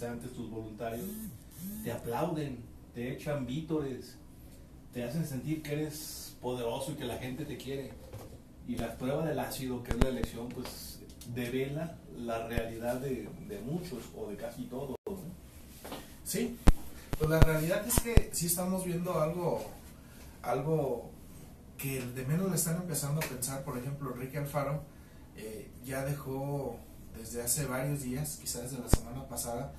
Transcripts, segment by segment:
simpatizantes, tus voluntarios, te aplauden, te echan vítores, te hacen sentir que eres poderoso y que la gente te quiere. Y la prueba del ácido, que es la elección, pues devela la realidad de muchos o de casi todos, ¿no? Sí, pues la realidad es que sí estamos viendo algo que de menos le están empezando a pensar. Por ejemplo, Enrique Alfaro ya dejó desde hace varios días, quizás desde la semana pasada,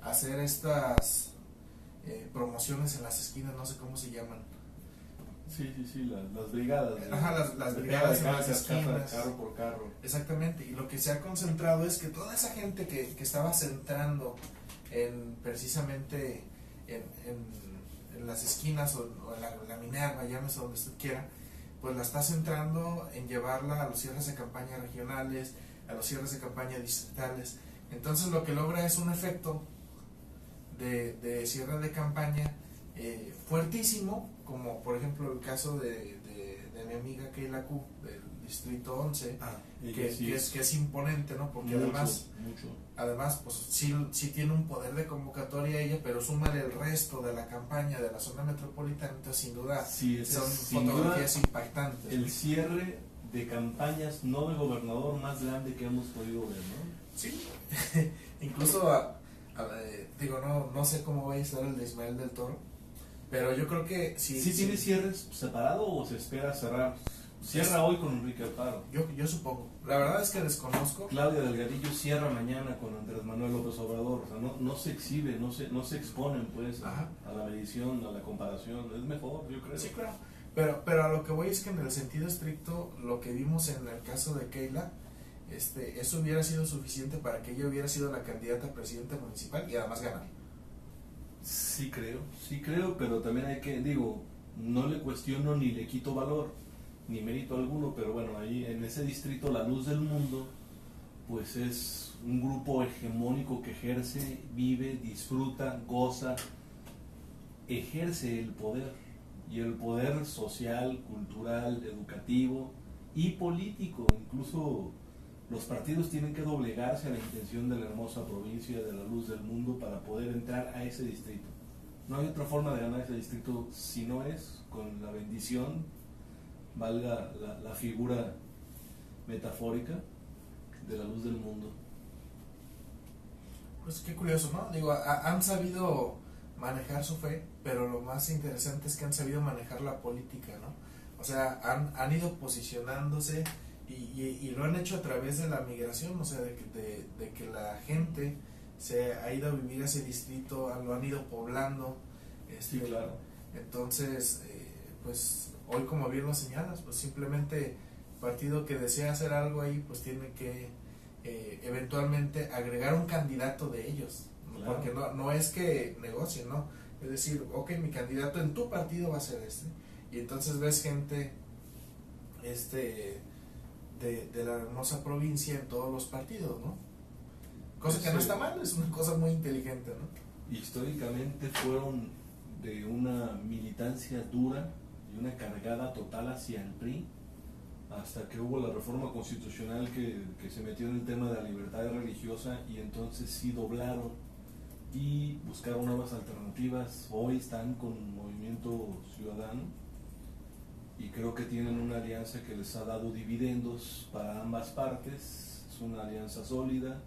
hacer estas promociones en las esquinas, no sé cómo se llaman. Sí, las brigadas. Ajá, las brigadas en las esquinas. Carro por carro. Exactamente, y lo que se ha concentrado es que toda esa gente que estaba centrando precisamente en las esquinas o en la Minerva, llámese donde usted quiera, pues la está centrando en llevarla a los cierres de campaña regionales, a los cierres de campaña distritales. Entonces lo que logra es un efecto de cierre de campaña fuertísimo, como por ejemplo el caso de mi amiga Keila Q del distrito 11, que es imponente, ¿no? Porque además pues sí tiene un poder de convocatoria ella, pero súmale el resto de la campaña de la zona metropolitana, entonces sin duda son fotografías impactantes. El cierre de campañas no de gobernador más grande que hemos podido ver, ¿no? Sí, incluso digo, no sé cómo va a estar el de Ismael del Toro, pero yo creo que ¿Sí tiene cierres separado o se espera cerrar? Cierra hoy con Enrique Alfaro. Yo supongo. La verdad es que desconozco. Claudia Delgadillo cierra mañana con Andrés Manuel López Obrador. O sea, no se exhibe, no se exponen pues a la medición, a la comparación. Es mejor, yo creo. Sí, claro. Pero a lo que voy es que en el sentido estricto, lo que vimos en el caso de Keila, eso hubiera sido suficiente para que ella hubiera sido la candidata a presidenta municipal y además ganar. Sí creo, pero también no le cuestiono ni le quito valor, ni mérito alguno, pero bueno, ahí en ese distrito La Luz del Mundo, pues es un grupo hegemónico que ejerce, vive, disfruta, goza, ejerce el poder, y el poder social, cultural, educativo y político. Incluso los partidos tienen que doblegarse a la intención de la hermosa provincia de La Luz del Mundo para poder entrar a ese distrito. No hay otra forma de ganar ese distrito si no es con la bendición, valga la figura metafórica, de La Luz del Mundo. Pues qué curioso, ¿no? Digo, han sabido manejar su fe, pero lo más interesante es que han sabido manejar la política, ¿no? O sea, han ido posicionándose y lo han hecho a través de la migración, o sea, de que la gente se ha ido a vivir a ese distrito, lo han ido poblando. Sí, claro. Entonces, pues hoy, como bien lo señalas, pues simplemente partido que desea hacer algo ahí, pues tiene que eventualmente agregar un candidato de ellos, ¿no? Claro. Porque no es que negocien, ¿no? Es decir, ok, mi candidato en tu partido va a ser y entonces ves gente de la hermosa provincia en todos los partidos, ¿no? Cosa que no está mal, es una cosa muy inteligente, ¿no? Históricamente fueron de una militancia dura y una cargada total hacia el PRI, hasta que hubo la reforma constitucional que se metió en el tema de la libertad religiosa, y entonces sí doblaron y buscaron nuevas alternativas. Hoy están con Movimiento Ciudadano y creo que tienen una alianza que les ha dado dividendos para ambas partes. Es una alianza sólida,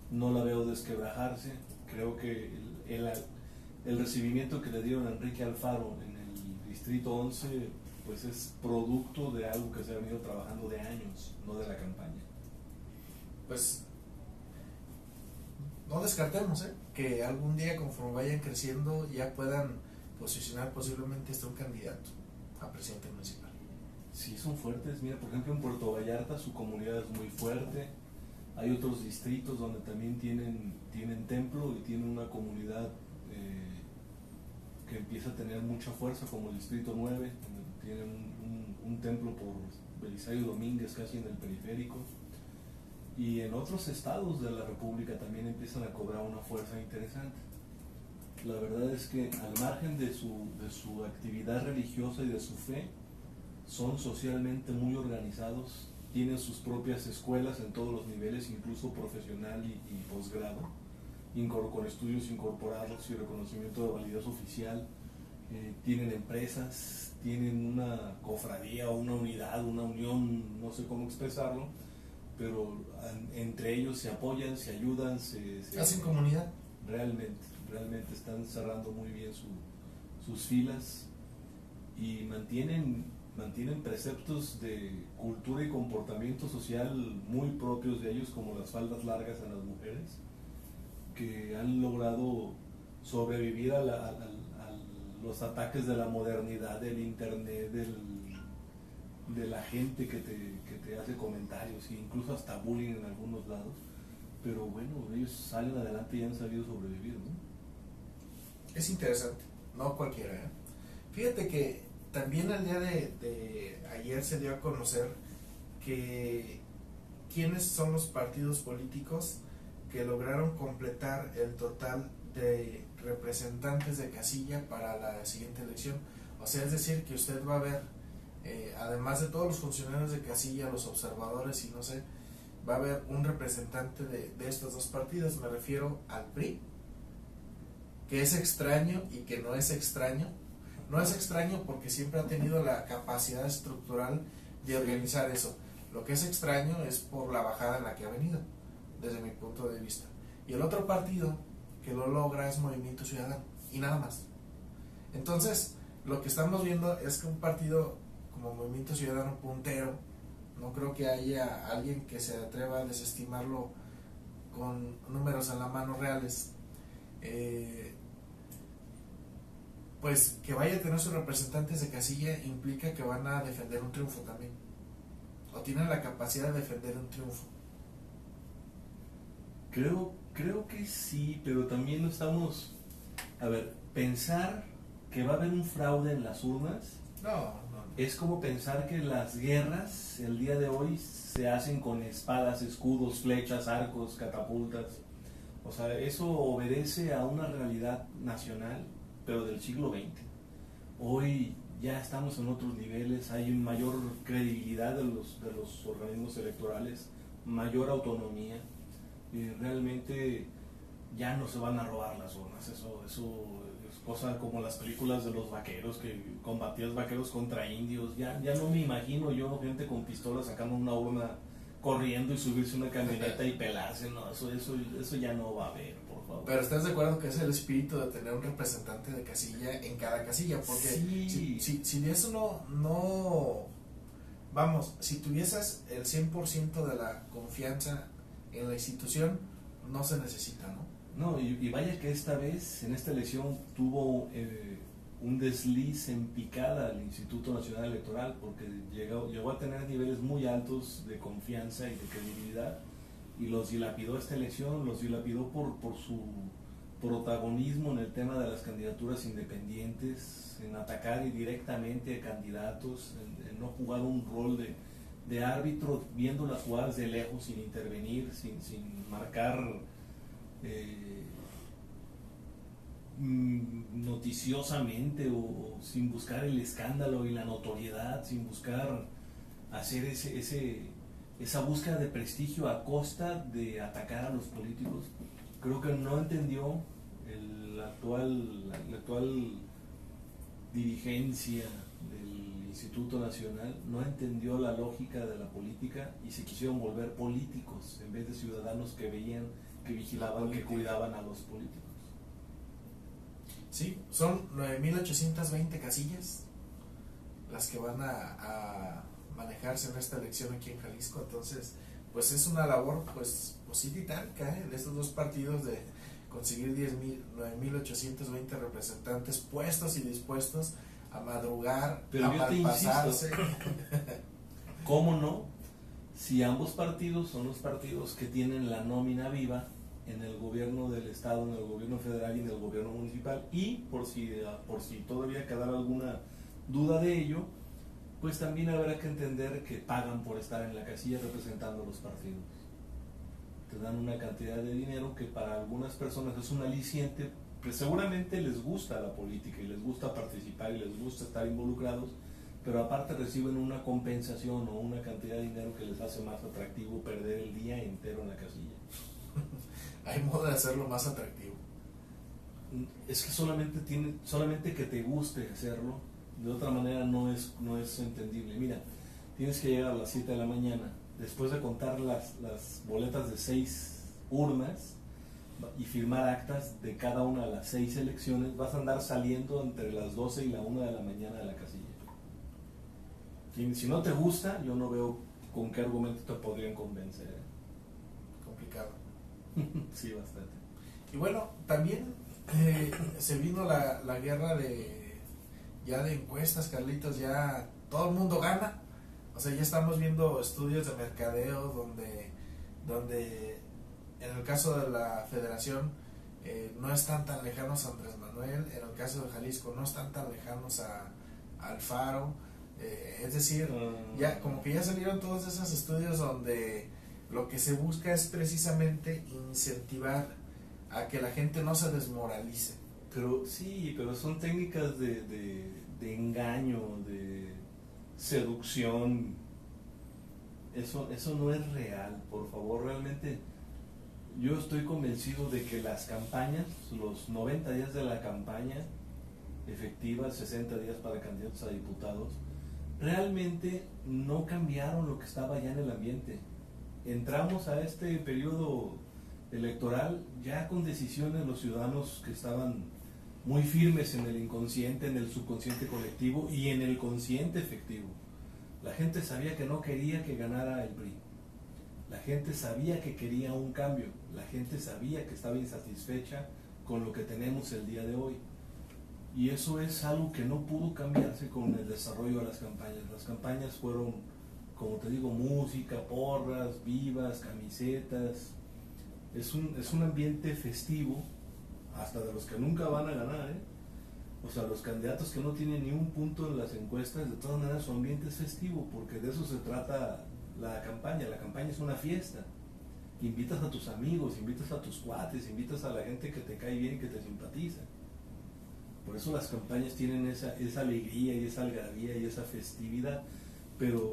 no la veo desquebrajarse. Creo que el recibimiento que le dieron a Enrique Alfaro en el distrito 11 pues es producto de algo que se ha venido trabajando de años, no de la campaña. Pues no descartemos que algún día, conforme vayan creciendo, ya puedan posicionar posiblemente un candidato a presidente municipal. Sí, son fuertes. Mira, por ejemplo, en Puerto Vallarta su comunidad es muy fuerte. Hay otros distritos donde también tienen templo y tienen una comunidad que empieza a tener mucha fuerza, como el distrito 9, tienen un templo por Belisario Domínguez, casi en el periférico. Y en otros estados de la República también empiezan a cobrar una fuerza interesante. La verdad es que al margen de su actividad religiosa y de su fe, son socialmente muy organizados, tienen sus propias escuelas en todos los niveles, incluso profesional y posgrado, con estudios incorporados y reconocimiento de validez oficial. Tienen empresas, tienen una cofradía o una unidad, una unión, no sé cómo expresarlo, pero entre ellos se apoyan, se ayudan, se hacen comunidad. Realmente están cerrando muy bien sus filas y mantienen preceptos de cultura y comportamiento social muy propios de ellos, como las faldas largas a las mujeres, que han logrado sobrevivir a los ataques de la modernidad, del internet, de la gente que te hace comentarios e incluso hasta bullying en algunos lados. Pero bueno, ellos salen adelante y han sabido sobrevivir, ¿no? Es interesante, no cualquiera, ¿eh? Fíjate que también el día de ayer se dio a conocer que quiénes son los partidos políticos que lograron completar el total de representantes de casilla para la siguiente elección. O sea, es decir, que usted va a ver, además de todos los funcionarios de casilla, los observadores y no sé, va a haber un representante de estos dos partidos. Me refiero al PRI, que es extraño y que no es extraño. No es extraño porque siempre ha tenido la capacidad estructural de organizar eso. Lo que es extraño es por la bajada en la que ha venido, desde mi punto de vista. Y el otro partido que lo logra es Movimiento Ciudadano, y nada más. Entonces, lo que estamos viendo es que un partido como Movimiento Ciudadano puntero, no creo que haya alguien que se atreva a desestimarlo con números en la mano reales, pues que vaya a tener sus representantes de casilla implica que van a defender un triunfo también, o tienen la capacidad de defender un triunfo. Creo que sí, pero también no estamos... A ver, pensar que va a haber un fraude en las urnas No. es como pensar que las guerras el día de hoy se hacen con espadas, escudos, flechas, arcos, catapultas. O sea, eso obedece a una realidad nacional, pero del siglo XX. Hoy ya estamos en otros niveles, hay mayor credibilidad de los organismos electorales, mayor autonomía. Realmente ya no se van a robar las urnas, eso es cosa como las películas de los vaqueros, que combatían vaqueros contra indios. Ya no me imagino yo gente con pistolas sacando una urna, corriendo y subirse una camioneta y pelarse. No, eso ya no va a haber, por favor. Pero ¿estás de acuerdo que es el espíritu de tener un representante de casilla en cada casilla? Porque sí. si eso no vamos, si tuvieses el 100% de la confianza en la institución, no se necesita, ¿no? No, y vaya que esta vez, en esta elección, tuvo un desliz en picada al Instituto Nacional Electoral, porque llegó a tener niveles muy altos de confianza y de credibilidad, y los dilapidó esta elección, los dilapidó por su protagonismo en el tema de las candidaturas independientes, en atacar directamente a candidatos, en no jugar un rol de árbitro, viendo las jugadas de lejos, sin intervenir, sin marcar noticiosamente, o sin buscar el escándalo y la notoriedad, sin buscar hacer esa búsqueda de prestigio a costa de atacar a los políticos. Creo que no entendió la actual dirigencia del Instituto Nacional, no entendió la lógica de la política y se quisieron volver políticos en vez de ciudadanos que veían, que vigilaban, que cuidaban a los políticos. Sí, son 9.820 casillas las que van a manejarse en esta elección aquí en Jalisco. Entonces, pues es una labor pues sí titánica, de estos dos partidos, de conseguir 9.820 representantes puestos y dispuestos a madrugar, pero a malpasarse. ¿Cómo no? Si ambos partidos son los partidos que tienen la nómina viva en el gobierno del estado, en el gobierno federal y en el gobierno municipal, y por si todavía quedara alguna duda de ello, pues también habrá que entender que pagan por estar en la casilla representando a los partidos. Te dan una cantidad de dinero que para algunas personas es un aliciente, pues seguramente les gusta la política y les gusta participar y les gusta estar involucrados, pero aparte reciben una compensación o una cantidad de dinero que les hace más atractivo perder el día entero en la casilla. Hay modo de hacerlo más atractivo. Es que solamente que te guste hacerlo, de otra manera no es entendible. Mira, tienes que llegar a las 7 de la mañana, después de contar las boletas de 6 urnas y firmar actas de cada una de las 6 elecciones, vas a andar saliendo entre las 12 y la 1 de la mañana de la casilla. Y si no te gusta, yo no veo con qué argumento te podrían convencer. Complicado. Sí, bastante. Y bueno, también se vino la guerra de encuestas, Carlitos, ya todo el mundo gana. O sea, ya estamos viendo estudios de mercadeo donde en el caso de la Federación no están tan lejanos a Andrés Manuel, en el caso de Jalisco no están tan lejanos a Alfaro. Es decir, ya como que ya salieron todos esos estudios donde lo que se busca es precisamente incentivar a que la gente no se desmoralice. Pero sí, pero son técnicas de engaño, de seducción. Eso no es real, por favor. Realmente yo estoy convencido de que las campañas, los 90 días de la campaña efectiva, 60 días para candidatos a diputados, realmente no cambiaron lo que estaba ya en el ambiente. Entramos a este periodo electoral ya con decisiones los ciudadanos que estaban muy firmes en el inconsciente, en el subconsciente colectivo y en el consciente efectivo. La gente sabía que no quería que ganara el PRI. La gente sabía que quería un cambio. La gente sabía que estaba insatisfecha con lo que tenemos el día de hoy. Y eso es algo que no pudo cambiarse con el desarrollo de las campañas. Las campañas fueron, como te digo, música, porras, vivas, camisetas. Es un ambiente festivo, hasta de los que nunca van a ganar, ¿eh? O sea, los candidatos que no tienen ni un punto en las encuestas, de todas maneras su ambiente es festivo, porque de eso se trata la campaña. La campaña es una fiesta. Invitas a tus amigos, invitas a tus cuates, invitas a la gente que te cae bien, que te simpatiza. Por eso las campañas tienen esa alegría y esa algarabía y esa festividad. Pero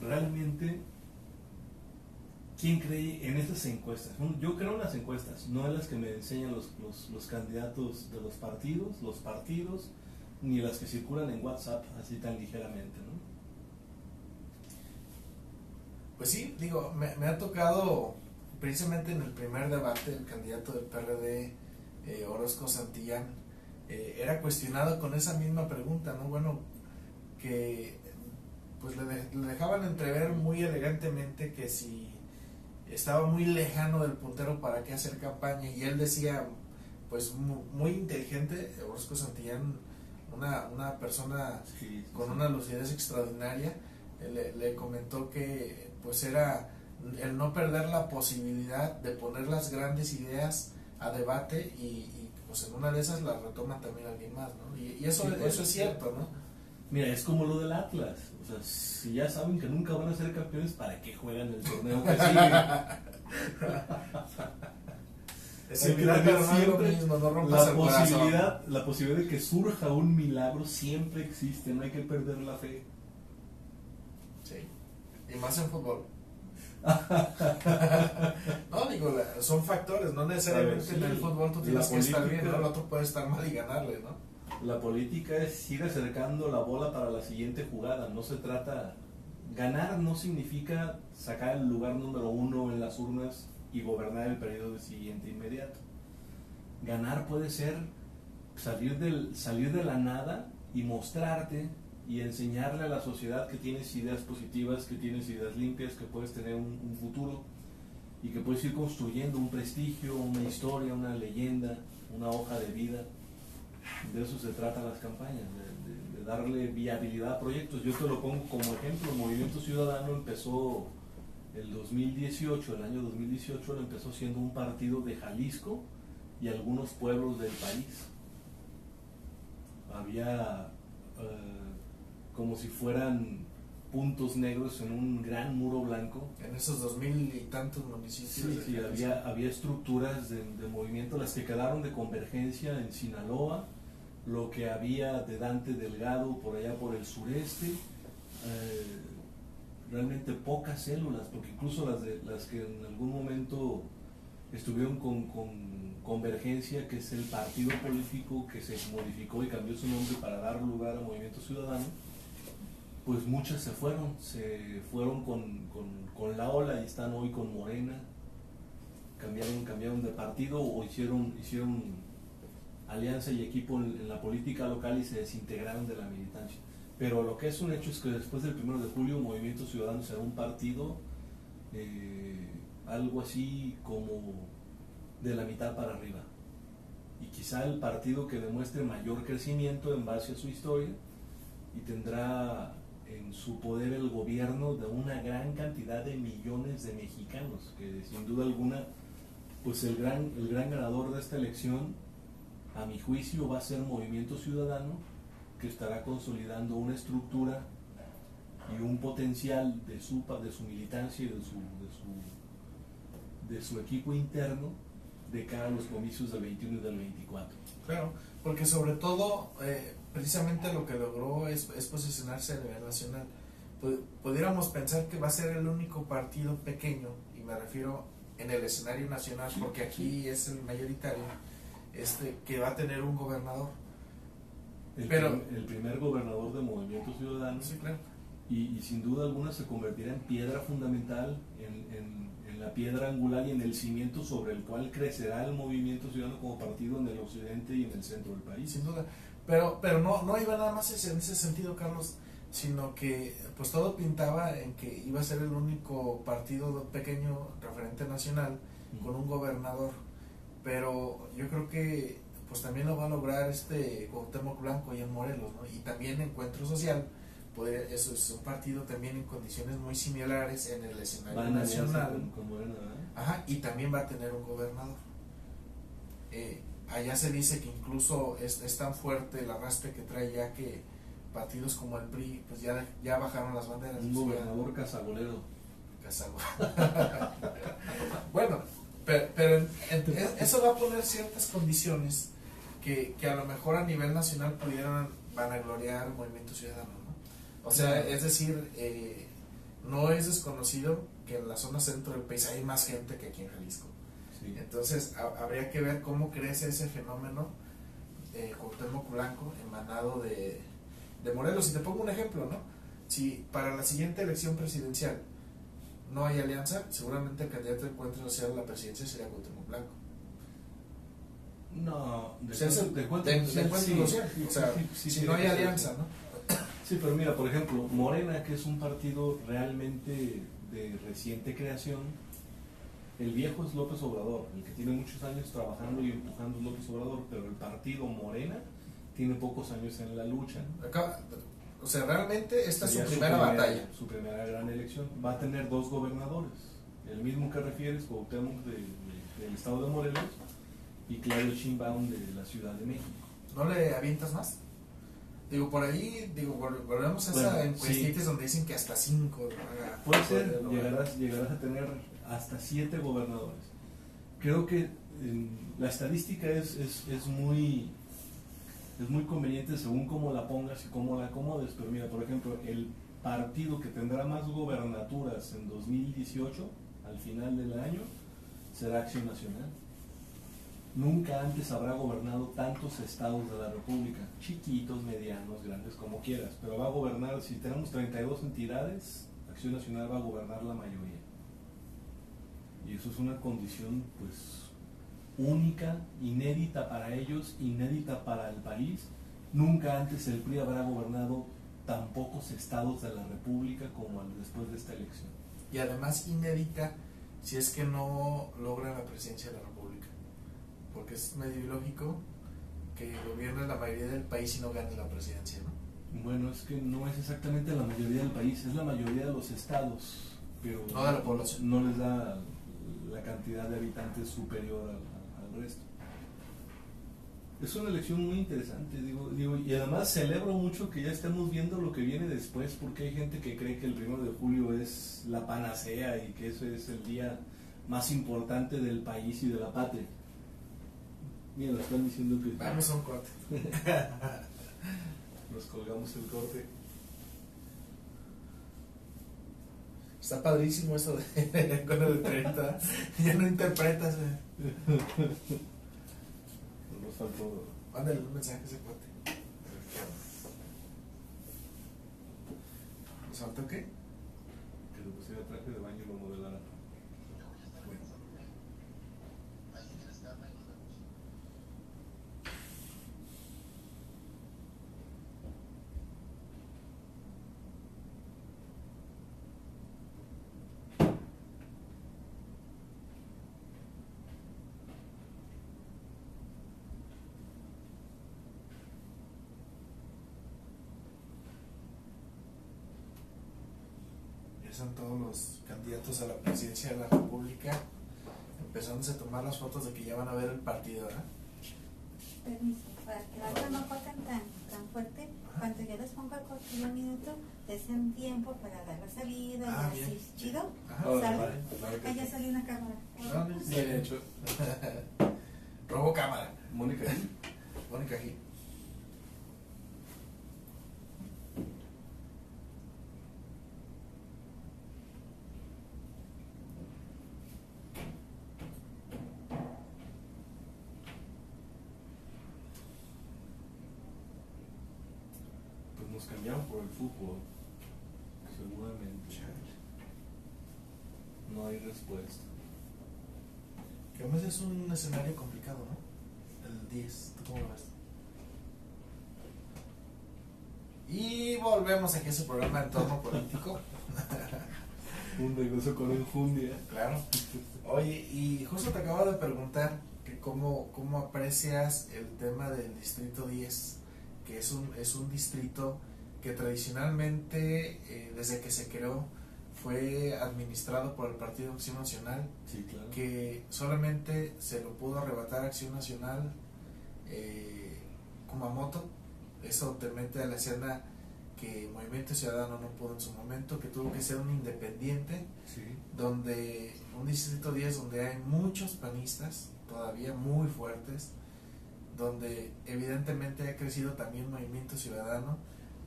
realmente, ¿quién cree en esas encuestas? Yo creo en las encuestas, no en las que me enseñan los candidatos de los partidos, ni las que circulan en WhatsApp así tan ligeramente, ¿no? Pues sí, digo, me ha tocado precisamente en el primer debate el candidato del PRD, Orozco Santillán, era cuestionado con esa misma pregunta, ¿no? Bueno, que pues le dejaban entrever muy elegantemente que si estaba muy lejano del puntero para qué hacer campaña, y él decía, pues muy inteligente, Orozco Santillán, una persona con una lucidez extraordinaria, le comentó que pues era el no perder la posibilidad de poner las grandes ideas a debate y pues en una de esas las retoma también alguien más, ¿no? Y eso, sí, eso es cierto, ¿no? Mira, es como lo del Atlas. O sea, si ya saben que nunca van a ser campeones, ¿para qué juegan el torneo que sigue? Es siempre mismo, no rompas el corazón. La posibilidad de que surja un milagro siempre existe, no hay que perder la fe. Sí, y más en fútbol. No, digo, son factores, no necesariamente sí, en el fútbol tú tienes que estar bien, ¿no? El otro puede estar mal y ganarle, ¿no? La política es ir acercando la bola para la siguiente jugada. No se trata, ganar no significa sacar el lugar número 1 en las urnas y gobernar el periodo siguiente inmediato. Ganar puede ser salir de la nada y mostrarte y enseñarle a la sociedad que tienes ideas positivas, que tienes ideas limpias, que puedes tener un futuro y que puedes ir construyendo un prestigio, una historia, una leyenda, una hoja de vida. De eso se trata las campañas, de darle viabilidad a proyectos. Yo te lo pongo como ejemplo. El Movimiento Ciudadano empezó el año 2018 lo empezó siendo un partido de Jalisco y algunos pueblos del país. Había como si fueran puntos negros en un gran muro blanco. En esos 2000 y tantos municipios. Sí, había estructuras de movimiento, las que quedaron de Convergencia en Sinaloa, lo que había de Dante Delgado por allá por el sureste, realmente pocas células, porque incluso las que en algún momento estuvieron con Convergencia, que es el partido político que se modificó y cambió su nombre para dar lugar a Movimiento Ciudadano. Pues muchas se fueron con la ola y están hoy con Morena, cambiaron de partido o hicieron alianza y equipo en la política local y se desintegraron de la militancia. Pero lo que es un hecho es que después del 1 de julio Movimiento Ciudadano será un partido algo así como de la mitad para arriba, y quizá el partido que demuestre mayor crecimiento en base a su historia y tendrá en su poder el gobierno de una gran cantidad de millones de mexicanos, que sin duda alguna pues el gran ganador de esta elección, a mi juicio, va a ser Movimiento Ciudadano, que estará consolidando una estructura y un potencial de su militancia y de su equipo interno de cara a los comicios del 21 y del 24. Claro, porque sobre todo, precisamente lo que logró es posicionarse a nivel nacional. Pudiéramos pensar que va a ser el único partido pequeño, y me refiero en el escenario nacional, porque aquí es el mayoritario, que va a tener un gobernador. El primer gobernador de Movimiento Ciudadano. Sí, claro. Y sin duda alguna se convertirá en piedra fundamental, en la piedra angular y en el cimiento sobre el cual crecerá el Movimiento Ciudadano como partido en el occidente y en el centro del país. Sin duda, pero no iba nada más en ese sentido, Carlos, sino que pues todo pintaba en que iba a ser el único partido pequeño referente nacional con un gobernador, pero yo creo que pues también lo va a lograr Cuauhtémoc Blanco y en Morelos, ¿no? Y también Encuentro Social. Eso es un partido también en condiciones muy similares en el escenario nacional. Con Morena, ¿verdad? Ajá, y también va a tener un gobernador. Allá se dice que incluso es tan fuerte el arrastre que trae ya que partidos como el PRI pues ya bajaron las banderas. Un gobernador cazagolero. Bueno, pero eso va a poner ciertas condiciones que a lo mejor a nivel nacional pudieran vanagloriar Movimiento Ciudadano, ¿no? O sea, es decir, no es desconocido que en la zona centro del país hay más gente que aquí en Jalisco. Sí. Entonces, habría que ver cómo crece ese fenómeno de Cuauhtémoc Blanco emanado de Morelos. Y te pongo un ejemplo, ¿no? Si para la siguiente elección presidencial no hay alianza, seguramente el candidato de Encuentro Social a la presidencia sería Cuauhtémoc Blanco. No, de Encuentro Social. O sea, si no hay alianza, ¿no? Sí, pero mira, por ejemplo, Morena, que es un partido realmente de reciente creación, el viejo es López Obrador, el que tiene muchos años trabajando y empujando es López Obrador, pero el partido Morena tiene pocos años en la lucha. O sea, realmente esta es su primera batalla. Su primera gran elección. Va a tener 2 gobernadores, el mismo que refieres, Cuauhtémoc del estado de Morelos y Claudio Sheinbaum de la Ciudad de México. ¿No le avientas más? Digo, por ahí, volvemos a esa encuestitas sí, donde dicen que hasta 5. Puede ser, llegarás a tener hasta 7 gobernadores. Creo que la estadística es muy conveniente según cómo la pongas y cómo la acomodes, pero mira, por ejemplo, el partido que tendrá más gobernaturas en 2018, al final del año, será Acción Nacional. Nunca antes habrá gobernado tantos estados de la República, chiquitos, medianos, grandes, como quieras, pero va a gobernar, si tenemos 32 entidades, Acción Nacional va a gobernar la mayoría. Y eso es una condición, pues, única, inédita para ellos, inédita para el país. Nunca antes el PRI habrá gobernado tan pocos estados de la República como después de esta elección. Y además inédita si es que no logran la presidencia de la República, porque es medio ilógico que gobierne la mayoría del país y no gane la presidencia, ¿no? Bueno, es que no es exactamente la mayoría del país, es la mayoría de los estados, pero no de la población. No les da la cantidad de habitantes superior al resto. Es una elección muy interesante, digo, y además celebro mucho que ya estemos viendo lo que viene después, porque hay gente que cree que el 1 de julio es la panacea y que ese es el día más importante del país y de la patria. Mira, lo están diciendo que... Vamos a un corte. Nos colgamos el corte. Está padrísimo eso de con el de 30. Ya no interpretas. Nos faltó. Mándale un mensaje a ese cuate. ¿Nos faltó qué? Que le pusiera traje de baño y lo modelara. Son todos los candidatos a la presidencia de la República empezándose a tomar las fotos de que ya van a ver el partido, ¿verdad? Permiso, para que la otra no corten tan fuerte, cuando yo les ponga el corto de 1 minuto, les den tiempo para dar la salida, y bien. así, chido. Vale, ¿Sale? Claro que Ya sí. salió una cámara. Bien hecho. Robo cámara. Mónica, Mónica Gil. pues nos cambiaron por el fútbol. Seguramente. No hay respuesta. Que además es un escenario complicado, ¿no? El 10, ¿tú cómo lo ves? Y volvemos aquí a su programa de entorno político. Un negocio con enjundia. Claro. Oye, y justo te acabo de preguntar que cómo aprecias el tema del Distrito 10, que es un distrito que tradicionalmente, desde que se creó, fue administrado por el Partido Acción Nacional, Sí, claro. que solamente se lo pudo arrebatar a Acción Nacional Kumamoto. Eso te mete a la escena que Movimiento Ciudadano no pudo en su momento, que tuvo que ser un independiente, Sí. donde un distrito 10 donde hay muchos panistas todavía muy fuertes, donde evidentemente ha crecido también Movimiento Ciudadano,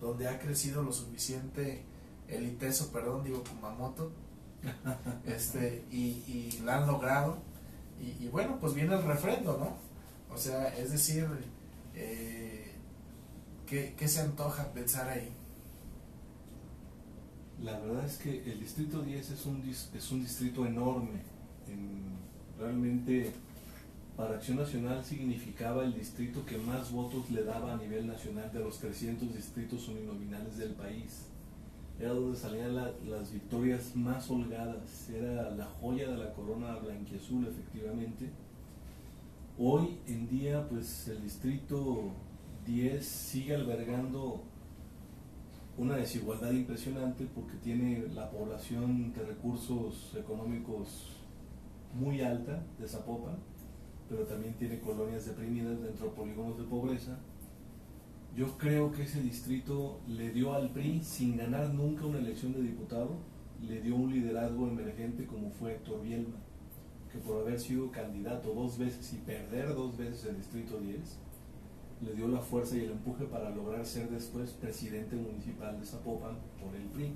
donde ha crecido lo suficiente el ITESO, Kumamoto, y la han logrado, y bueno, pues viene el refrendo, ¿no? O sea, es decir, ¿qué se antoja pensar ahí? La verdad es que el Distrito 10 es un distrito enorme. Realmente para Acción Nacional significaba el distrito que más votos le daba a nivel nacional de los 300 distritos uninominales del país. Era donde salían las victorias más holgadas, era la joya de la corona blanquiazul, efectivamente. Hoy en día, pues el Distrito 10 sigue albergando una desigualdad impresionante porque tiene la población de recursos económicos muy alta de Zapopan, pero también tiene colonias deprimidas dentro de polígonos de pobreza. Yo creo que ese distrito le dio al PRI, sin ganar nunca una elección de diputado, le dio un liderazgo emergente como fue Héctor Bielma, que por haber sido candidato 2 veces y perder 2 veces el Distrito 10, le dio la fuerza y el empuje para lograr ser después presidente municipal de Zapopan por el PRI.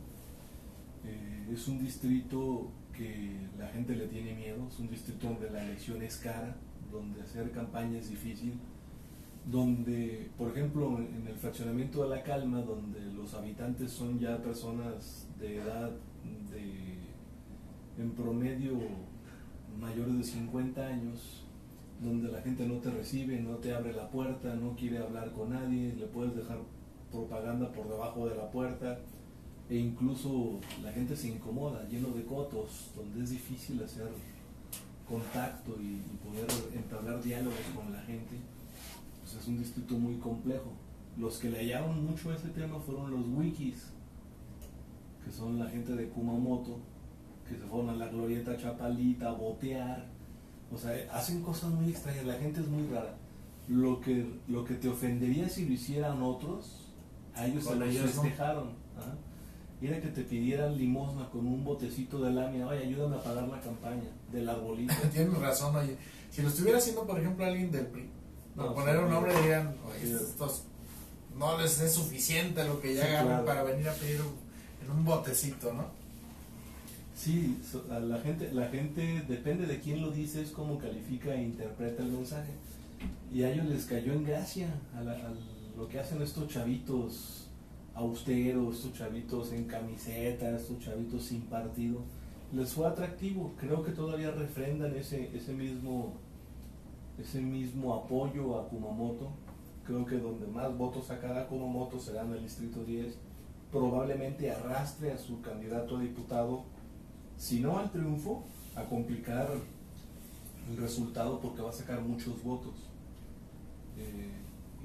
Es un distrito que la gente le tiene miedo, es un distrito donde la elección es cara, donde hacer campaña es difícil, donde, por ejemplo, en el fraccionamiento de La Calma, donde los habitantes son ya personas de edad en promedio mayores de 50 años, donde la gente no te recibe, no te abre la puerta, no quiere hablar con nadie, le puedes dejar propaganda por debajo de la puerta, e incluso la gente se incomoda, lleno de cotos, donde es difícil hacer contacto y poder entablar diálogos con la gente. Pues es un distrito muy complejo. Los que le hallaron mucho a ese tema fueron los wikis, que son la gente de Kumamoto, que se fueron a la glorieta Chapalita a botear. O sea, hacen cosas muy extrañas, la gente es muy rara. Lo que te ofendería si lo hicieran otros, a ellos se los festejaron. Ajá. Era que te pidieran limosna con un botecito de lámina, oye, ayúdame a pagar la campaña del arbolito. Tienes razón, oye. Si lo estuviera haciendo, por ejemplo, alguien del PRI, por No, poner sí, un nombre, dirían, sí. oye, estos no les es suficiente lo que ya Sí, ganan claro, para venir a pedir en un botecito, ¿no? Sí, a la gente depende de quién lo dice, es como califica e interpreta el mensaje. Y a ellos les cayó en gracia a lo que hacen estos chavitos austeros, estos chavitos en camiseta, estos chavitos sin partido. Les fue atractivo, creo que todavía refrendan ese mismo apoyo a Kumamoto. Creo que donde más votos sacará Kumamoto será en el Distrito 10. Probablemente arrastre a su candidato a diputado, si no al triunfo, a complicar el resultado porque va a sacar muchos votos.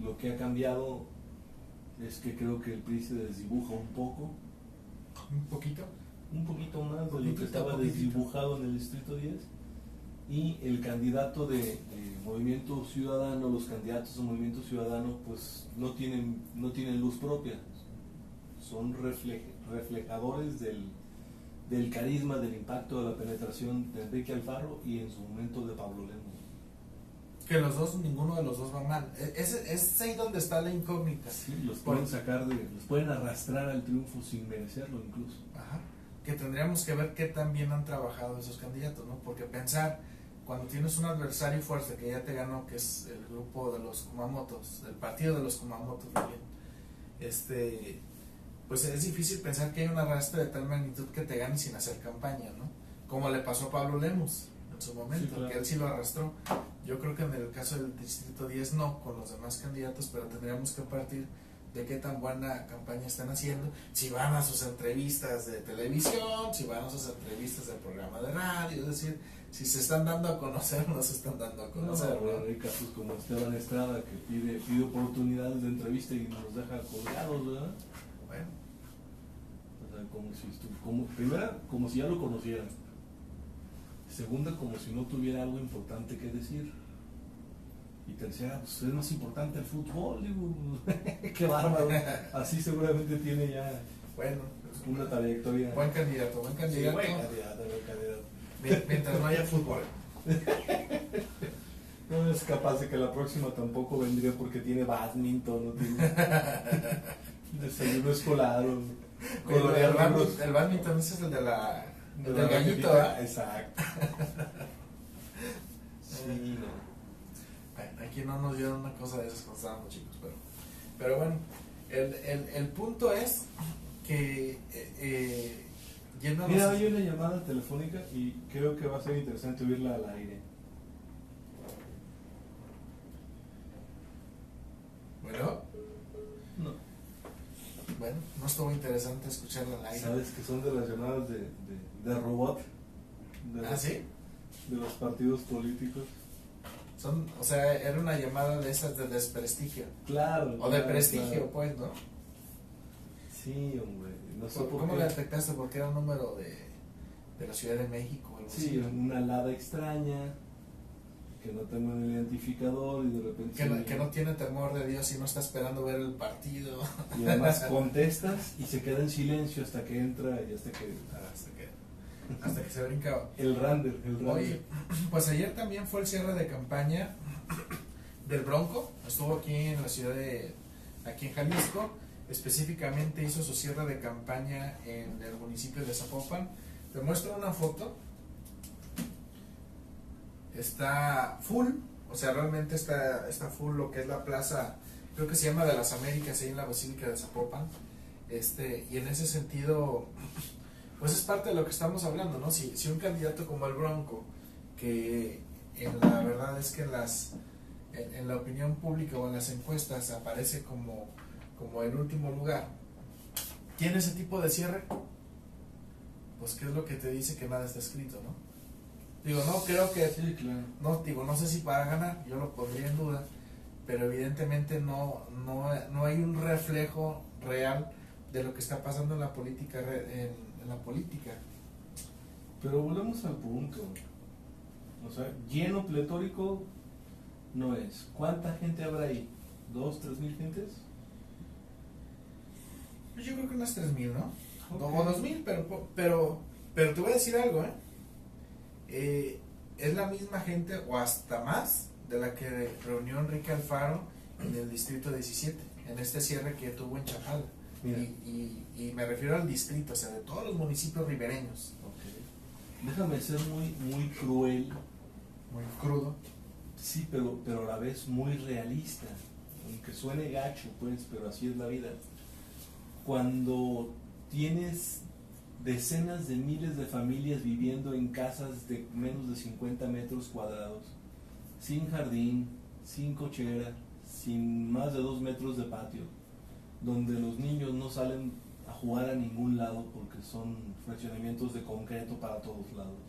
Lo que ha cambiado es que creo que el PRI se desdibuja un poco. ¿Un poquito? Un poquito más de lo que estaba poquitito. desdibujado en el Distrito 10. Y el candidato de Movimiento Ciudadano, los candidatos de Movimiento Ciudadano, pues no tienen luz propia. Son reflejadores del carisma, del impacto, de la penetración de Enrique Alfaro y en su momento de Pablo Lemos. Que los dos, ninguno de los dos va mal. Es ahí donde está la incógnita. Sí, los pueden los pueden arrastrar al triunfo sin merecerlo incluso. Ajá. Que tendríamos que ver qué tan bien han trabajado esos candidatos, ¿no? Porque pensar, cuando tienes un adversario fuerte que ya te ganó, que es el grupo de los Kumamotos, el partido de los Kumamotos, bien, pues es difícil pensar que hay un arrastre de tal magnitud que te gane sin hacer campaña, ¿no? Como le pasó a Pablo Lemos en su momento, Sí, claro. que él sí lo arrastró. Yo creo que en el caso del Distrito 10 no, con los demás candidatos, pero tendríamos que partir de qué tan buena campaña están haciendo, si van a sus entrevistas de televisión, si van a sus entrevistas de programa de radio, es decir, si se están dando a conocer o no se están dando a conocer. No, hay casos como Esteban Estrada que pide oportunidades de entrevista y nos deja colgados, ¿verdad? Bueno, O sea, primera, como si ya lo conocieran. Segunda, como si no tuviera algo importante que decir. Y tercera, pues es más importante el fútbol, digo, qué bárbaro. Así seguramente tiene ya bueno, una trayectoria. buen candidato, Sí, buen candidato. Mientras no haya fútbol. No es capaz de que la próxima tampoco vendría porque tiene badminton, no tiene desayuno escolar o colorear libros. El badminton ese es el de la De el la del gallito, raquetita. ¿eh? Exacto. Sí, no. Bueno, aquí no nos dieron una cosa de esas cuando estábamos chicos, pero bueno, el punto es que yéndonos. Mira, hay una llamada telefónica y creo que va a ser interesante oírla al aire. Bueno, No. bueno, no estuvo interesante escucharla al aire. ¿Sabes que son de las llamadas de robot? ¿Ah, sí? De los partidos políticos. O sea, era una llamada de esas de desprestigio. Claro. O de claro, prestigio, claro. pues, ¿no? Sí, hombre. No sé por ¿Cómo qué. la detectaste? Porque era un número de la Ciudad de México o algo Sí, así. una alada extraña, que no tengo un identificador y de repente... Que no tiene temor de Dios y no está esperando ver el partido. Y además contestas y se queda en silencio hasta que entra y hasta que se brinca. El render. Oye, pues ayer también fue el cierre de campaña del Bronco. Estuvo aquí en la ciudad aquí en Jalisco. Específicamente hizo su cierre de campaña en el municipio de Zapopan. Te muestro una foto. Está full, o sea, realmente está full lo que es la plaza, creo que se llama de las Américas, ahí en la Basílica de Zapopan. Y en ese sentido, pues es parte de lo que estamos hablando, ¿no? Si un candidato como el Bronco, que la verdad es que en la opinión pública o en las encuestas aparece como el último lugar, tiene ese tipo de cierre, pues ¿qué es lo que te dice? Que nada está escrito, ¿no? Digo, no creo que... Sí, claro. No sé si para ganar, yo lo pondría en duda, pero evidentemente no hay un reflejo real de lo que está pasando en la política, en la política. Pero volvemos al punto. O sea, lleno pletórico no es. ¿Cuánta gente habrá ahí? ¿2, 3 mil gentes? Yo creo que unas 3,000, ¿no? Okay. O 2,000, pero te voy a decir algo, es la misma gente o hasta más de la que reunió Enrique Alfaro en el distrito 17, en este cierre que tuvo en Chapala. Y me refiero al distrito, o sea, de todos los municipios ribereños. Okay. déjame ser muy cruel, muy crudo. sí, pero a la vez muy realista, aunque suene gacho, pues, pero así es la vida. Cuando tienes decenas de miles de familias viviendo en casas de menos de 50 metros cuadrados, sin jardín, sin cochera, sin más de 2 metros de patio, donde los niños no salen a jugar a ningún lado porque son fraccionamientos de concreto para todos lados,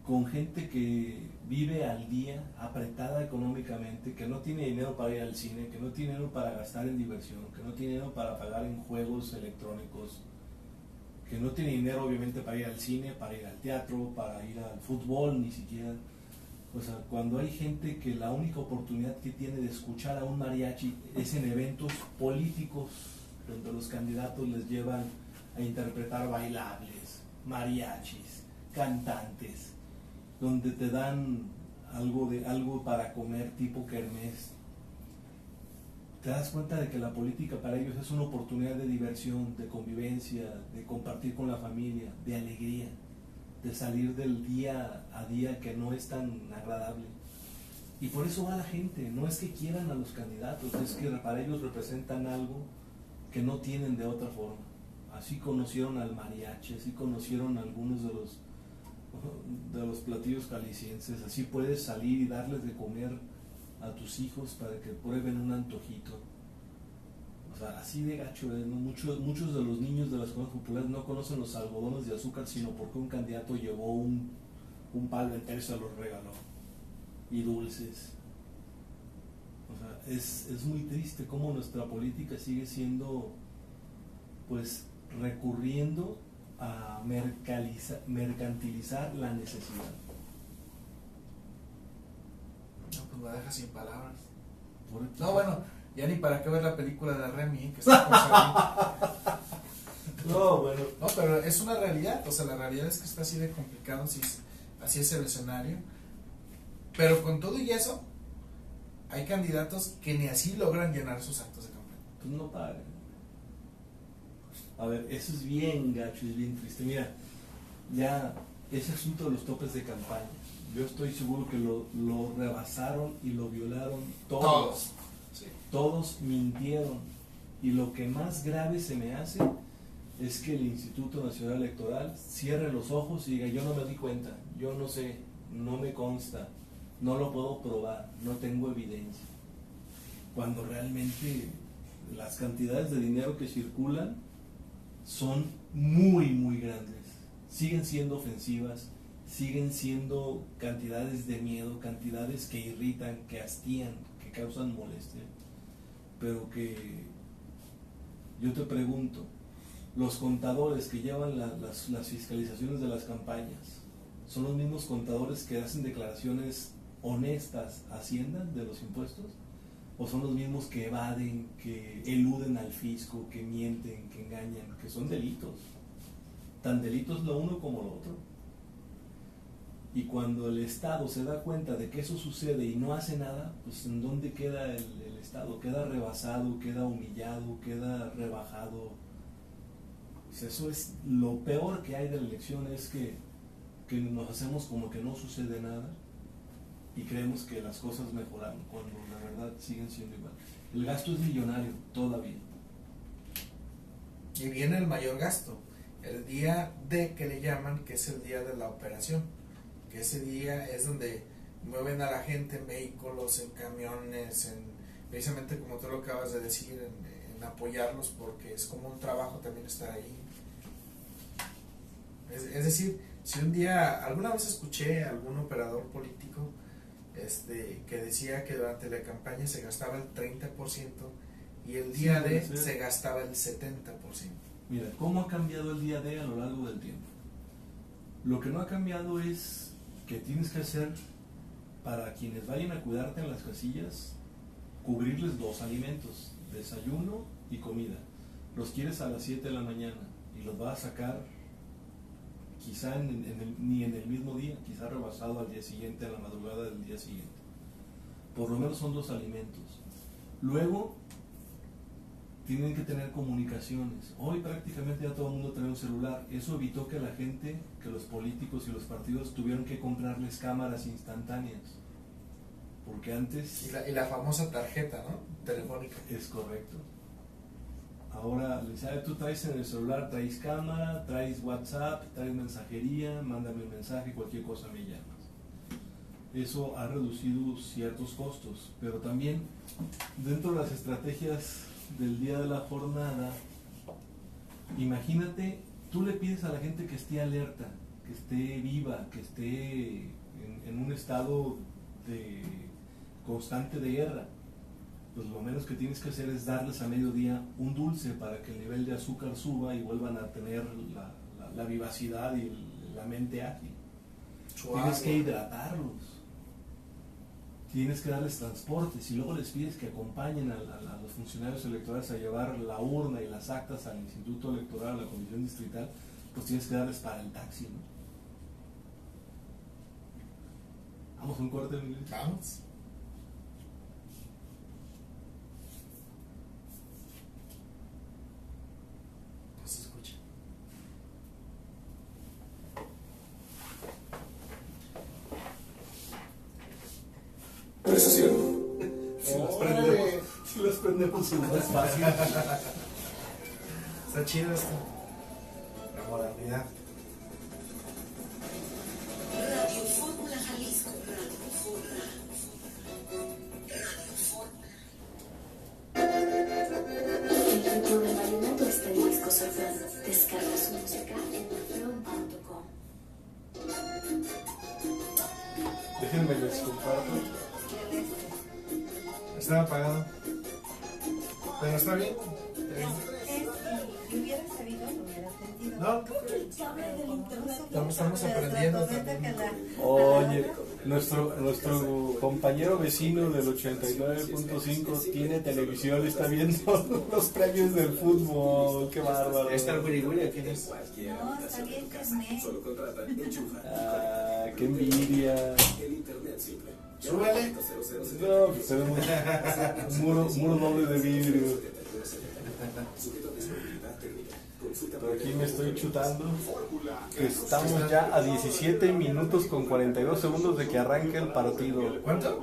con gente que vive al día, apretada económicamente, que no tiene dinero para ir al cine, que no tiene dinero para gastar en diversión, que no tiene dinero para pagar en juegos electrónicos, que no tiene dinero obviamente para ir al cine, para ir al teatro, para ir al fútbol, ni siquiera. O sea, cuando hay gente que la única oportunidad que tiene de escuchar a un mariachi es en eventos políticos, donde los candidatos les llevan a interpretar bailables, mariachis, cantantes, donde te dan algo para comer tipo kermés, te das cuenta de que la política para ellos es una oportunidad de diversión, de convivencia, de compartir con la familia, de alegría, de salir del día a día que no es tan agradable. Y por eso va la gente, no es que quieran a los candidatos, es que para ellos representan algo que no tienen de otra forma. Así conocieron al mariachi, así conocieron algunos de los platillos jaliscienses, así puedes salir y darles de comer a tus hijos para que prueben un antojito. O sea, así de gacho es, ¿no? Muchos de los niños de las colonias populares no conocen los algodones de azúcar, sino porque un candidato llevó un palo entero y se los regaló. Y dulces. O sea, es muy triste cómo nuestra política sigue siendo, pues, recurriendo a mercantilizar la necesidad. No, pues me deja sin palabras. No, bueno, ya ni para qué ver la película de Remy, que está por salir. No, bueno. No, pero es una realidad, o sea, la realidad es que está así de complicado, así es el escenario. Pero con todo y eso, hay candidatos que ni así logran llenar sus actos de campaña. Pues no pagan. A ver, eso es bien gacho, es bien triste. Mira, ya ese asunto de los topes de campaña, yo estoy seguro que lo rebasaron y lo violaron todos. Sí. Todos mintieron. Y lo que más grave se me hace es que el Instituto Nacional Electoral cierre los ojos y diga: yo no me di cuenta, yo no sé, no me consta, no lo puedo probar, no tengo evidencia. Cuando realmente las cantidades de dinero que circulan son muy grandes, siguen siendo ofensivas, siguen siendo cantidades de miedo, cantidades que irritan, que hastían, que causan molestia, pero que yo te pregunto, los contadores que llevan las fiscalizaciones de las campañas son los mismos contadores que hacen declaraciones honestas a Hacienda de los impuestos, o son los mismos que evaden, que eluden al fisco, que mienten, que engañan, que son delitos, tan delitos lo uno como lo otro. Y cuando el Estado se da cuenta de que eso sucede y no hace nada, pues ¿en dónde queda el Estado? Queda rebasado, queda humillado, queda rebajado. Pues eso es lo peor que hay de la elección, es que nos hacemos como que no sucede nada y creemos que las cosas mejoraron, cuando la verdad siguen siendo igual. El gasto es millonario todavía. Y viene el mayor gasto, el día D que le llaman, que es el día de la operación, que ese día es donde mueven a la gente en vehículos, en camiones, precisamente como tú lo acabas de decir, en apoyarlos, porque es como un trabajo también estar ahí. Es decir, si un día, alguna vez escuché a algún operador político que decía que durante la campaña se gastaba el 30% y el día D se gastaba el 70%. Mira, ¿cómo ha cambiado el día D a lo largo del tiempo? Lo que no ha cambiado es que tienes que hacer, para quienes vayan a cuidarte en las casillas, cubrirles 2 alimentos, desayuno y comida. Los quieres a las 7 de la mañana y los vas a sacar quizá ni en el mismo día, quizá rebasado al día siguiente, a la madrugada del día siguiente. Por lo menos son 2 alimentos. Luego, tienen que tener comunicaciones. Hoy prácticamente ya todo el mundo tiene un celular. Eso evitó que la gente, que los políticos y los partidos tuvieron que comprarles cámaras instantáneas. Porque antes... Y la famosa tarjeta, ¿no? Telefónica. Es correcto. Ahora, tú traes en el celular, traes cámara, traes WhatsApp, traes mensajería, mándame un mensaje, cualquier cosa me llamas. Eso ha reducido ciertos costos, pero también dentro de las estrategias del día de la jornada, imagínate, tú le pides a la gente que esté alerta, que esté viva, que esté en un estado de constante de guerra. Pues lo menos que tienes que hacer es darles a mediodía un dulce para que el nivel de azúcar suba y vuelvan a tener la vivacidad y la mente ágil. Tienes que hidratarlos. Tienes que darles transportes y luego les pides que acompañen a los funcionarios electorales a llevar la urna y las actas al Instituto Electoral, a la Comisión Distrital, pues tienes que darles para el taxi, ¿no? Vamos a un corte, Miguel. Vamos. No se escucha. Conversación. Si los prendemos es más fácil. Está chido esto. La modernidad. Radio Fórmula Jalisco. Radio Fórmula. El ritmo del vallenato está en disco soprano. Descarga su música en orfeon.com. Déjenme les comparto. Estaba apagado. Pero está bien. Si hubiera sabido, lo hubiera entendido. No. Estamos aprendiendo también. Oye, nuestro compañero vecino del 89.5 tiene televisión, está viendo los premios del fútbol, qué bárbaro. ¿Está el Wiri Wiri? ¿Quién es? No, está bien internet. Ah, qué envidia. Súbele. No, pues tenemos un muro doble de vidrio. Pero aquí me estoy chutando. Estamos ya a 17 minutos con 42 segundos de que arranque el partido. ¿Cuánto?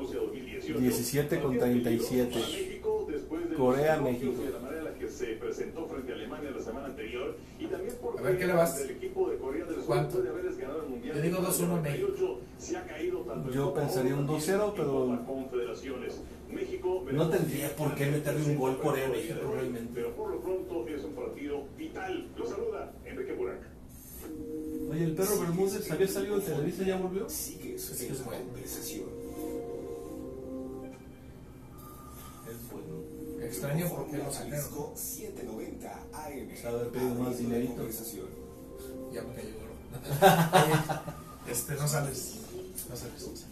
17 con 37. Corea, México. A ver, ¿qué le vas? ¿Cuánto? Yo digo 2-1 México. Yo pensaría un 2-0, pero no tendría por qué meterle un gol Corea a México realmente. Pero por lo pronto es un partido vital. Lo saluda Enrique Burak. Oye, el perro Bermúdez había salido de Televisa, ¿ya volvió? Sigue Es que es bueno. conversación. Es bueno. Extraño porque lo sacaron. Jalisco 790 AM. Se ha de haber pedido más dinerito. Conversación. Ya me cayó gordo. Oye, no sales. No sales.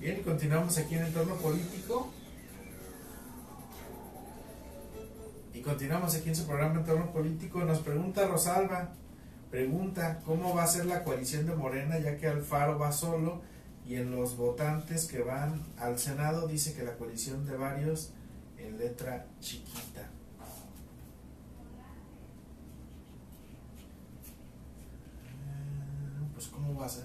Bien, y continuamos aquí en Entorno Político. Y continuamos aquí en su programa Entorno Político. Nos pregunta Rosalba, ¿cómo va a ser la coalición de Morena ya que Alfaro va solo? Y en los votantes que van al Senado dice que la coalición de varios en letra chiquita. Pues ¿cómo va a ser?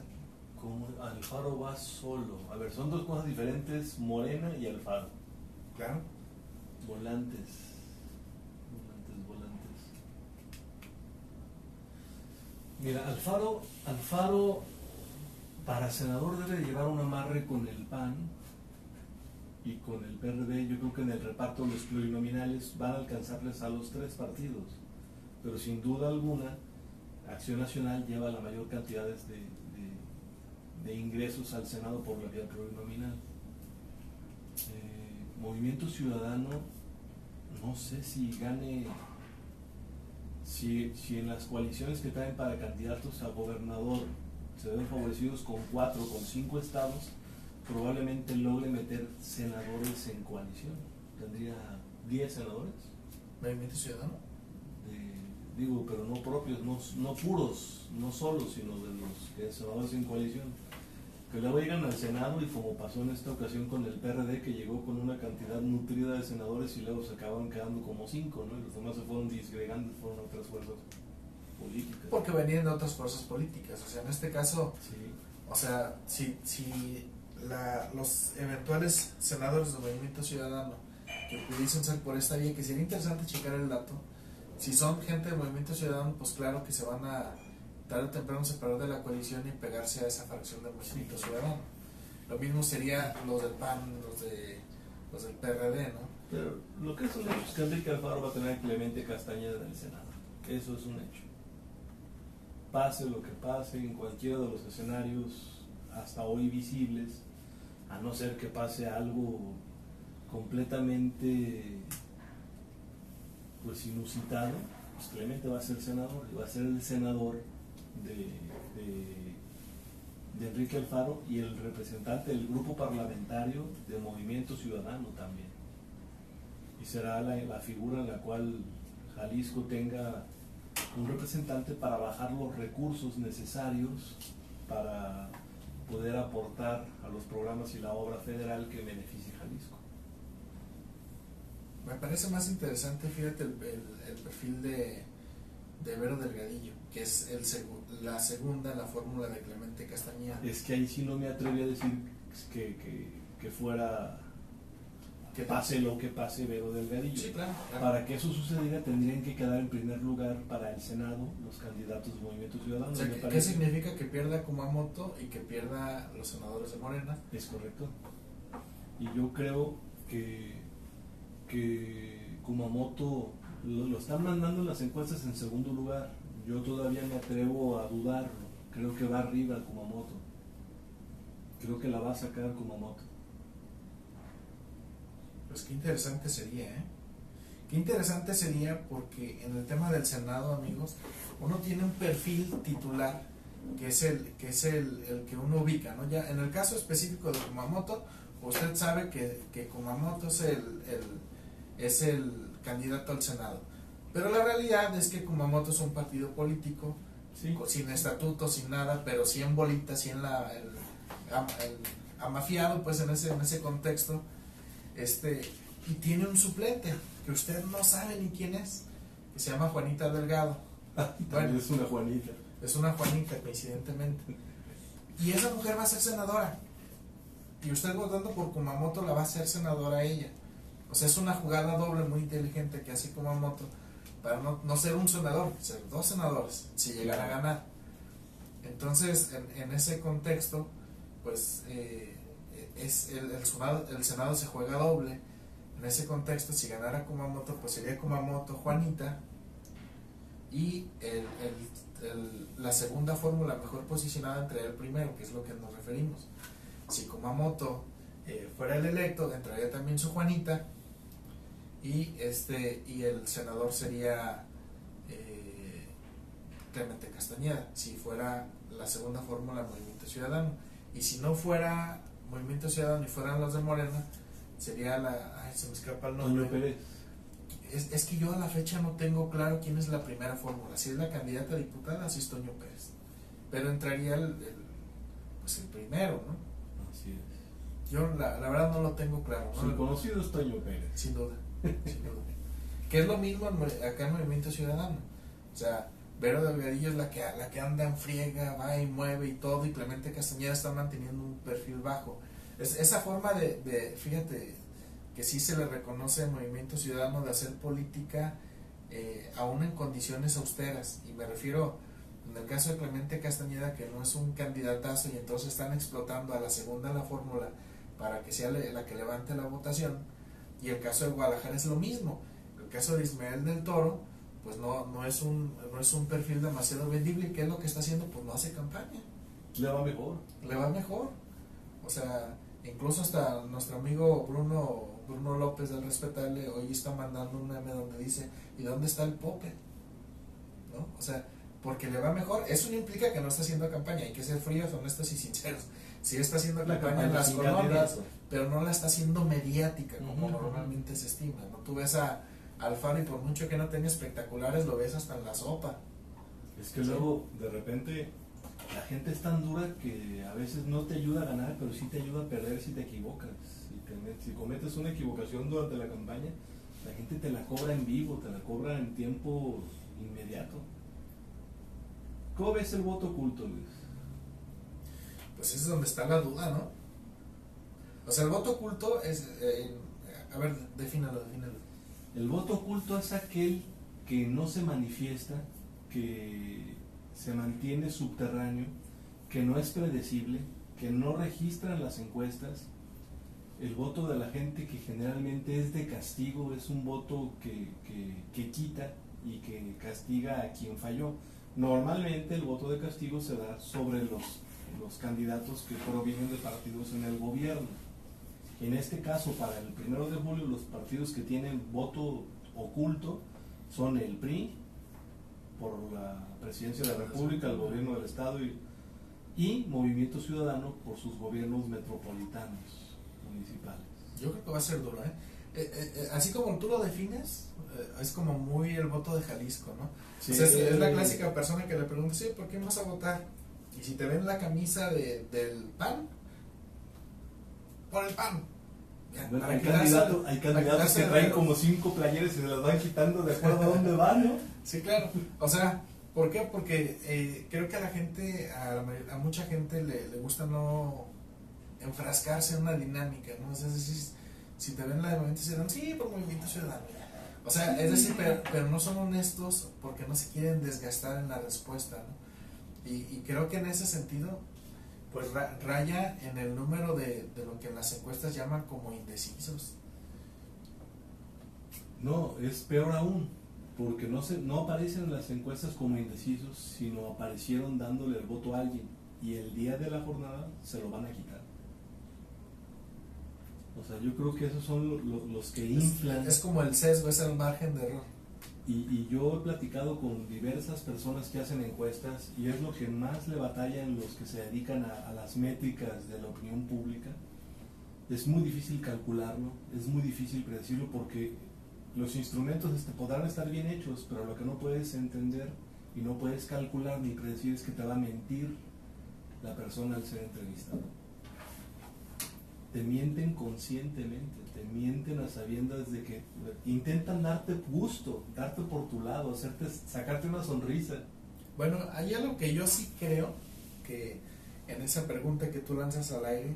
Como Alfaro va solo. A ver, son dos cosas diferentes, Morena y Alfaro. Claro. Volantes. Mira, Alfaro para senador debe llevar un amarre con el PAN y con el PRD. Yo creo que en el reparto de los plurinominales van a alcanzarles a los tres partidos, pero sin duda alguna Acción Nacional lleva la mayor cantidad de ingresos al Senado por la vía plurinominal. Movimiento Ciudadano, no sé si gane, si en las coaliciones que traen para candidatos a gobernador se ven favorecidos con 4 o con 5 estados, probablemente logre meter senadores en coalición. Tendría 10 senadores. ¿Movimiento Ciudadano? Digo, pero no propios, no puros, no solos, sino de los que senadores en coalición. Que luego llegan al Senado y como pasó en esta ocasión con el PRD, que llegó con una cantidad nutrida de senadores y luego se acabaron quedando como 5, ¿no? Y los demás se fueron disgregando, fueron a otras fuerzas políticas. Porque venían de otras fuerzas políticas, o sea, en este caso, Sí. o sea, si los eventuales senadores del Movimiento Ciudadano que pudiesen ser por esta vía, que sería interesante checar el dato, si son gente del Movimiento Ciudadano, pues claro que se van a tarde o temprano separar de la coalición y pegarse a esa fracción del Movimiento Ciudadano. Lo mismo sería los del PAN, los del PRD, ¿no? Pero lo que es un hecho es que Enrique Alfaro va a tener a Clemente Castañeda en el Senado. Eso es un hecho. Pase lo que pase en cualquiera de los escenarios hasta hoy visibles, a no ser que pase algo completamente pues inusitado, pues Clemente va a ser senador y va a ser el senador de Enrique Alfaro y el representante del grupo parlamentario de Movimiento Ciudadano también. Y será la figura en la cual Jalisco tenga un representante para bajar los recursos necesarios para poder aportar a los programas y la obra federal que beneficie a Jalisco. Me parece más interesante, fíjate, el perfil de Vero Delgadillo, que es la segunda en la fórmula de Clemente Castañeda. Es que ahí sí no me atreví a decir que fuera, que pase lo que pase Vero Delgadillo. Sí, claro. Para que eso sucediera tendrían que quedar en primer lugar para el Senado los candidatos del Movimiento Ciudadano. O sea, Me ¿qué parece- significa que pierda Kumamoto y que pierda los senadores de Morena? Es correcto. Y yo creo que Kumamoto lo están mandando en las encuestas en segundo lugar. Yo todavía me atrevo a dudarlo. Creo que va arriba Kumamoto. Creo que la va a sacar Kumamoto. Pues qué interesante sería, ¿eh? Qué interesante sería porque en el tema del Senado, amigos, uno tiene un perfil titular que es el que uno ubica, ¿no? Ya en el caso específico de Kumamoto, usted sabe que Kumamoto es el candidato al Senado. Pero la realidad es que Kumamoto es un partido político, Sí. sin estatuto, sin nada, pero sí en bolita, sí en el amafiado, pues en ese contexto, y tiene un suplente que usted no sabe ni quién es, que se llama Juanita Delgado. También es una Juanita. Es una Juanita, coincidentemente. Y esa mujer va a ser senadora. Y usted votando por Kumamoto la va a hacer senadora ella. O sea, es una jugada doble muy inteligente que hace Kumamoto para no ser un senador, ser dos senadores, si llegara a ganar. Entonces, en ese contexto, pues el Senado se juega doble. En ese contexto, si ganara Kumamoto, pues sería Kumamoto, Juanita, y la segunda fórmula mejor posicionada entre el primero, que es lo que nos referimos. Si Kumamoto fuera el electo, entraría también su Juanita, y el senador sería Clemente Castañeda, si fuera la segunda fórmula Movimiento Ciudadano. Y si no fuera Movimiento Ciudadano y fueran los de Morena, sería se me escapa el nombre. Toño Pérez. Es que yo a la fecha no tengo claro quién es la primera fórmula. Si es la candidata a diputada, si es Toño Pérez. Pero entraría pues el primero, ¿no? Así es. Yo la verdad no lo tengo claro, ¿no? Su conocido es Toño Pérez. Sin duda, sin duda. Que es lo mismo acá en Movimiento Ciudadano. O sea, Vero Delgadillo es la que anda en friega, va y mueve y todo, y Clemente Castañeda está manteniendo un perfil bajo. Esa forma fíjate, que sí se le reconoce al Movimiento Ciudadano de hacer política aún en condiciones austeras. Y me refiero, en el caso de Clemente Castañeda, que no es un candidatazo y entonces están explotando a la segunda la fórmula para que sea la que levante la votación. Y el caso de Guadalajara es lo mismo. El caso de Ismael del Toro, pues no es un perfil demasiado vendible. ¿Qué es lo que está haciendo? Pues no hace campaña. Le va mejor. Le va mejor. O sea, incluso hasta nuestro amigo Bruno López del Respetable hoy está mandando un meme donde dice, ¿y dónde está el Pope? ¿No? O sea, porque le va mejor. Eso no implica que no está haciendo campaña. Hay que ser fríos, honestos y sinceros. Sí está haciendo campaña en las sin colonias, candidato. pero no la está haciendo mediática como normalmente se estima, ¿no? Tú ves a Alfaro y por mucho que no tenga espectaculares, lo ves hasta en la sopa. Es que luego, de repente, la gente es tan dura que a veces no te ayuda a ganar, pero sí te ayuda a perder si te equivocas. Si cometes una equivocación durante la campaña, la gente te la cobra en vivo, te la cobra en tiempo inmediato. ¿Cómo ves el voto oculto, Luis? Pues ese es donde está la duda, ¿no? O sea, el voto oculto es... a ver, defínalo. El voto oculto es aquel que no se manifiesta, que se mantiene subterráneo, que no es predecible, que no registra en las encuestas. El voto de la gente que generalmente es de castigo, es un voto que quita y que castiga a quien falló. Normalmente el voto de castigo se da sobre los candidatos que provienen de partidos en el gobierno. En este caso, para el 1 de julio, los partidos que tienen voto oculto son el PRI, por la presidencia de la República, el gobierno del Estado, y Movimiento Ciudadano por sus gobiernos metropolitanos, municipales. Yo creo que va a ser duro, así como tú lo defines, es como muy el voto de Jalisco, ¿no? Sí, o sea, es la clásica persona que le pregunta, sí, ¿por qué vas a votar? Y si te ven la camisa del PAN, por el PAN. Ya, Bueno, para hay candidatos que traen como 5 playeras y se las van quitando de acuerdo a dónde van, ¿no? Sí, claro. O sea, ¿por qué? Porque creo que a la gente, a mucha gente le gusta no enfrascarse en una dinámica, ¿no? O sea, es decir, si te ven la de Movimiento Ciudadano, sí, por Movimiento Ciudadano. O sea, es decir, pero no son honestos porque no se quieren desgastar en la respuesta, ¿no? Y creo que en ese sentido, pues raya en el número de lo que en las encuestas llaman como indecisos. No, es peor aún, porque no aparecen en las encuestas como indecisos, sino aparecieron dándole el voto a alguien, y el día de la jornada se lo van a quitar. O sea, yo creo que esos son los que inflan. Es como el sesgo, es el margen de error. Y yo he platicado con diversas personas que hacen encuestas, y es lo que más le batallan los que se dedican a las métricas de la opinión pública. Es muy difícil calcularlo, es muy difícil predecirlo, porque los instrumentos podrán estar bien hechos, pero lo que no puedes entender y no puedes calcular ni predecir es que te va a mentir la persona al ser entrevistada. Te mienten conscientemente, te mienten a sabiendas de que intentan darte gusto, darte por tu lado, sacarte una sonrisa. Bueno, hay algo que yo sí creo que en esa pregunta que tú lanzas al aire,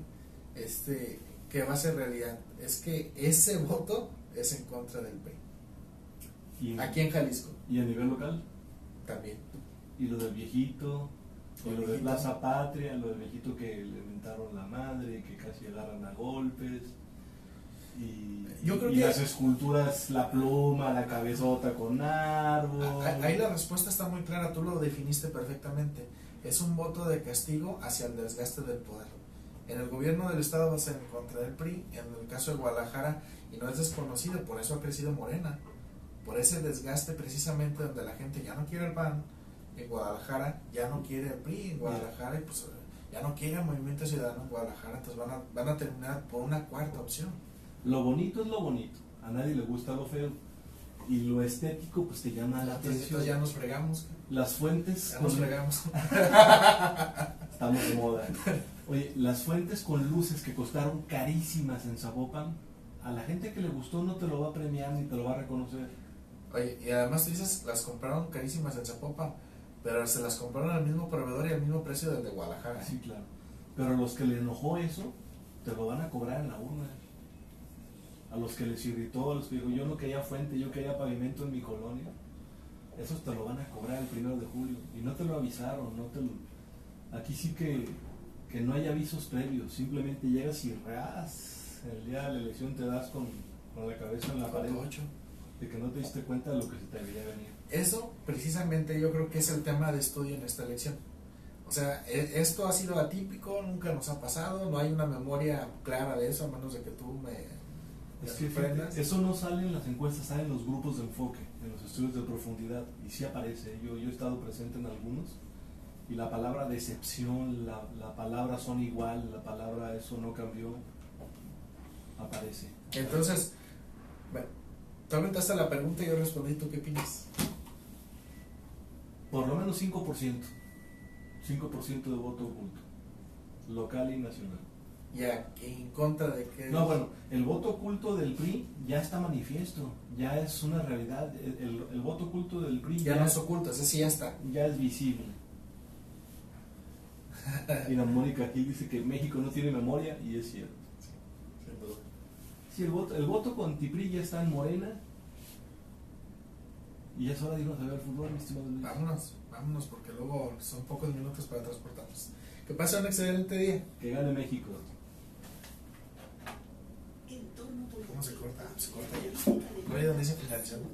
que va a ser realidad, es que ese voto es en contra del PRI. Aquí en Jalisco. Y a nivel local. También. Y lo del viejito, y lo de Plaza Patria, lo del viejito que le mentaron la madre, que casi agarran a golpes. Yo creo y que las esculturas, la pluma, la cabezota con árbol. Ahí la respuesta está muy clara, tú lo definiste perfectamente. Es un voto de castigo hacia el desgaste del poder. En el gobierno del estado va a ser en contra del PRI, en el caso de Guadalajara, y no es desconocido, por eso ha crecido Morena, por ese desgaste precisamente donde la gente ya no quiere el PAN, en Guadalajara ya no quiere el PRI, en Guadalajara y pues ya no quiere el Movimiento Ciudadano en Guadalajara, entonces van a terminar por una cuarta opción. Lo bonito es lo bonito, a nadie le gusta lo feo, y lo estético pues te llama la atención. Ya nos fregamos. Las fuentes... Ya nos fregamos. Estamos de moda. Oye, las fuentes con luces que costaron carísimas en Zapopan, a la gente que le gustó no te lo va a premiar ni te lo va a reconocer. Oye, y además tú dices, las compraron carísimas en Zapopan, pero se las compraron al mismo proveedor y al mismo precio del de Guadalajara. Sí, claro. Pero a los que le enojó eso, te lo van a cobrar en la urna. A los que les irritó, a los que dijo, yo no quería fuente, yo quería pavimento en mi colonia, esos te lo van a cobrar el 1 de julio. Y no te lo avisaron, aquí sí que no hay avisos previos, simplemente llegas y el día de la elección te das con la cabeza en la pared, de que no te diste cuenta de lo que se te debería venir. Eso precisamente yo creo que es el tema de estudio en esta elección. O sea, esto ha sido atípico, nunca nos ha pasado, no hay una memoria clara de eso, a menos de que tú me sorprendas. Eso no sale en las encuestas, sale en los grupos de enfoque, en los estudios de profundidad, y sí aparece. Yo he estado presente en algunos, y la palabra decepción, la palabra son igual, la palabra eso no cambió, aparece. Entonces, bueno, tú aventaste la pregunta y yo respondí, ¿tú qué opinas? Por lo menos 5%. 5% de voto oculto, local y nacional. Ya, ¿en contra de qué? No, bueno, el voto oculto del PRI ya está manifiesto, ya es una realidad. El voto oculto del PRI Ya no es oculto, ese sí ya está. ya es visible. Y la Mónica Gil dice que México no tiene memoria, y es cierto. Sin duda. Sí, el voto con Tipri ya está en Morena. Y ya es hora de irnos a ver el fútbol, mi estimado Luis. Vámonos, porque luego son pocos minutos para transportarnos. Que pase un excelente día. Que gane México. ¿Cómo se corta? Se corta ya. No hay donde dice finalizar, ¿no?